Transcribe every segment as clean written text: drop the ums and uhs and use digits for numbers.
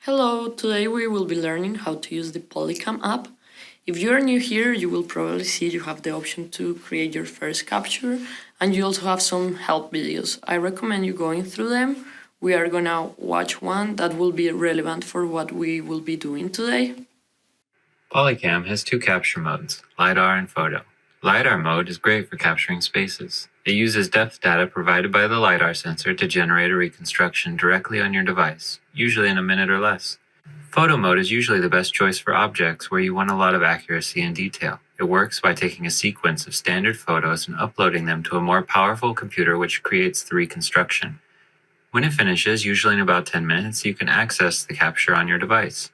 Hello, today we will be learning how to use the Polycam app. If you are new here, you will probably see you have the option to create your first capture, and you also have some help videos. I recommend you going through them. We are gonna watch one that will be relevant for what we will be doing today. Polycam has two capture modes, LiDAR and photo. LiDAR mode is great for capturing spaces. It uses depth data provided by the LiDAR sensor to generate a reconstruction directly on your device, usually in a minute or less. Photo mode is usually the best choice for objects where you want a lot of accuracy and detail. It works by taking a sequence of standard photos and uploading them to a more powerful computer which creates the reconstruction. When it finishes, usually in about 10 minutes, you can access the capture on your device.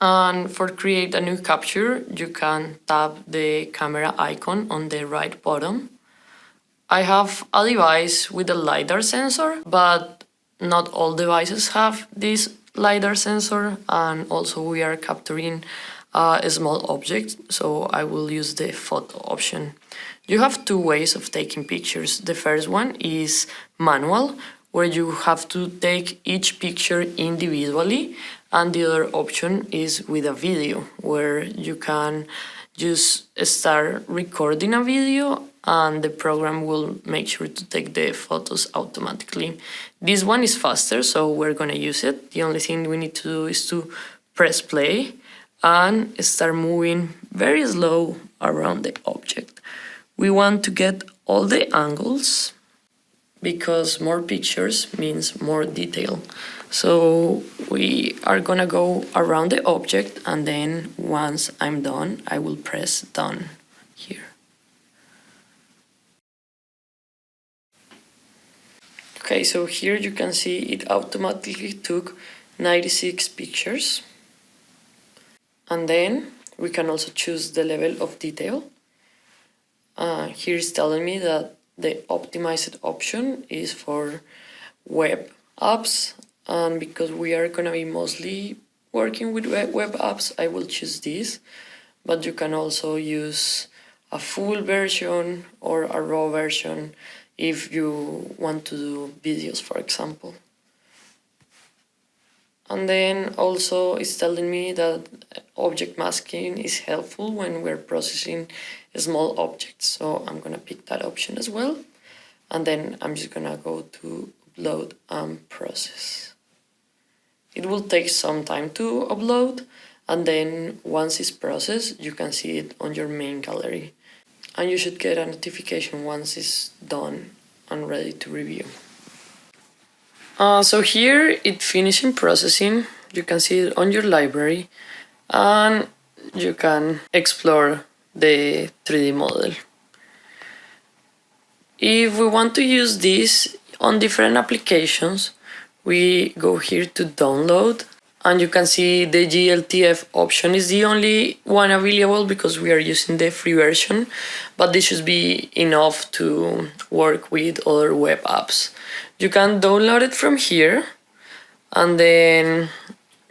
And for create a new capture, you can tap the camera icon on the right bottom. I have a device with a LiDAR sensor, but not all devices have this LiDAR sensor, and also we are capturing a small object, so I will use the photo option. You have two ways of taking pictures. The first one is manual, where you have to take each picture individually, and the other option is with a video, where you can just start recording a video and the program will make sure to take the photos automatically. This one is faster, so we're gonna use it. The only thing we need to do is to press play and start moving very slow around the object. We want to get all the angles because more pictures means more detail. So we are gonna go around the object, and then once I'm done, I will press done here. Okay, so here you can see it automatically took 96 pictures. And then we can also choose the level of detail. Here is telling me that the optimized option is for web apps, and because we are gonna be mostly working with web apps, I will choose this, but you can also use a full version or a raw version if you want to do videos, for example. And then also it's telling me that object masking is helpful when we're processing small objects. So I'm gonna pick that option as well. And then I'm just gonna go to upload and process. It will take some time to upload, and then once it's processed, you can see it on your main gallery. And you should get a notification once it's done and ready to review. So here it finishing processing. You can see it on your library, and you can explore the 3D model. If we want to use this on different applications, we go here to download, and you can see the GLTF option is the only one available because we are using the free version, but this should be enough to work with other web apps. You can download it from here, and then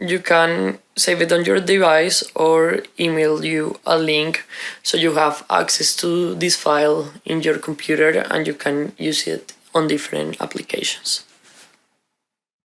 you can save it on your device or email you a link so you have access to this file in your computer and you can use it on different applications.